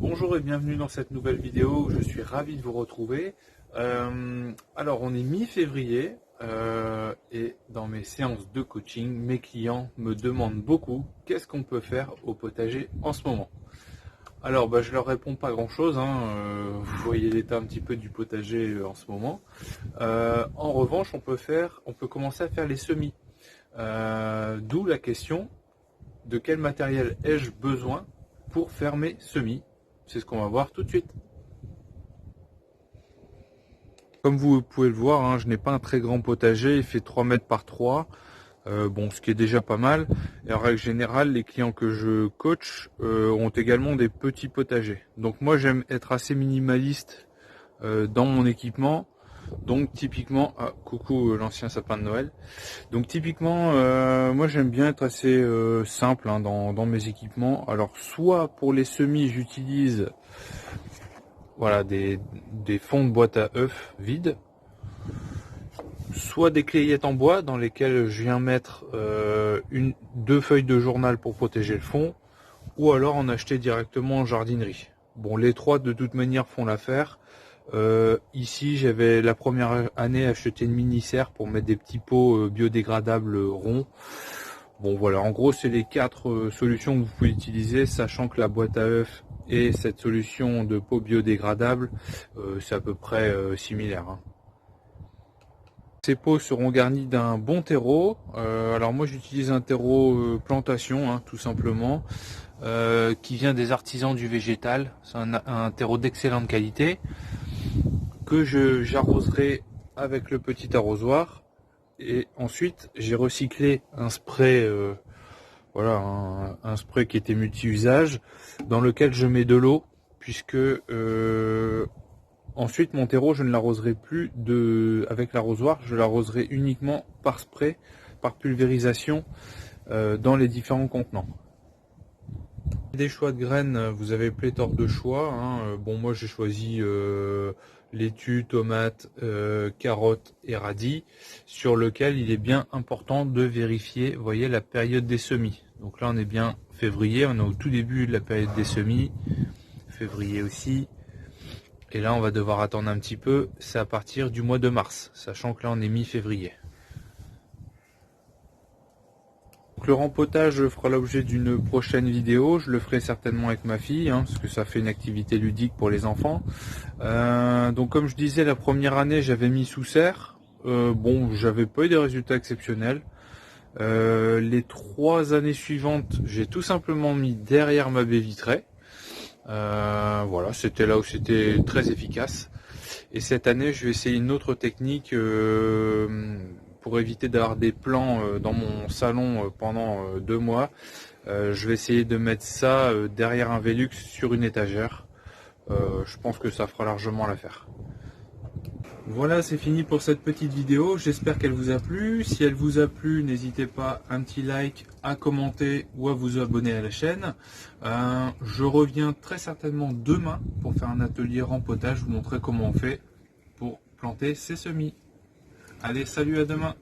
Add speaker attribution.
Speaker 1: Bonjour et bienvenue dans cette nouvelle vidéo, je suis ravi de vous retrouver. Alors on est mi-février et dans mes séances de coaching, mes clients me demandent beaucoup qu'est-ce qu'on peut faire au potager en ce moment. Alors je leur réponds pas grand chose, vous voyez l'état un petit peu du potager en ce moment. En revanche on peut commencer à faire les semis. D'où la question de quel matériel ai-je besoin pour faire mes semis. C'est ce qu'on va voir tout de suite. Comme vous pouvez le voir, je n'ai pas un très grand potager, il fait 3 mètres par 3. Ce qui est déjà pas mal. Et en règle générale, les clients que je coach ont également des petits potagers. Donc moi j'aime être assez minimaliste dans mon équipement. Donc typiquement, coucou l'ancien sapin de Noël. Donc typiquement, moi j'aime bien être assez simple dans mes équipements. Alors soit pour les semis, j'utilise des fonds de boîte à œufs vides, soit des clayettes en bois dans lesquelles je viens mettre deux feuilles de journal pour protéger le fond, ou alors en acheter directement en jardinerie. Bon, les trois de toute manière font l'affaire. Ici j'avais la première année acheté une mini serre pour mettre des petits pots biodégradables ronds. Bon voilà, en gros c'est les quatre solutions que vous pouvez utiliser, sachant que la boîte à œufs et cette solution de pots biodégradables c'est à peu près similaire. Ces pots seront garnis d'un bon terreau. Alors moi j'utilise un terreau plantation tout simplement, qui vient des artisans du végétal. C'est un terreau d'excellente qualité que j'arroserai avec le petit arrosoir. Et ensuite j'ai recyclé un spray, un spray qui était multi-usage, dans lequel je mets de l'eau, puisque ensuite mon terreau je ne l'arroserai plus avec l'arrosoir, je l'arroserai uniquement par spray, par pulvérisation dans les différents contenants. Des choix de graines, vous avez pléthore de choix. Moi j'ai choisi laitue, tomate, carottes et radis, sur lequel il est bien important de vérifier, vous voyez, la période des semis. Donc là on est bien février, on est au tout début de la période des semis, février aussi. Et là on va devoir attendre un petit peu, c'est à partir du mois de mars, sachant que là on est mi-février. Le rempotage fera l'objet d'une prochaine vidéo, je le ferai certainement avec ma fille, parce que ça fait une activité ludique pour les enfants. Donc comme je disais, la première année j'avais mis sous serre, j'avais pas eu des résultats exceptionnels. Les 3 années suivantes, j'ai tout simplement mis derrière ma baie vitrée. C'était là où c'était très efficace. Et cette année, je vais essayer une autre technique pour éviter d'avoir des plants dans mon salon pendant 2 mois. Je vais essayer de mettre ça derrière un Velux sur une étagère. Je pense que ça fera largement l'affaire. Voilà, c'est fini pour cette petite vidéo, j'espère qu'elle vous a plu. Si elle vous a plu, n'hésitez pas à un petit like, à commenter ou à vous abonner à la chaîne. Je reviens très certainement demain pour faire un atelier rempotage, vous montrer comment on fait pour planter ses semis. Allez, salut, à demain.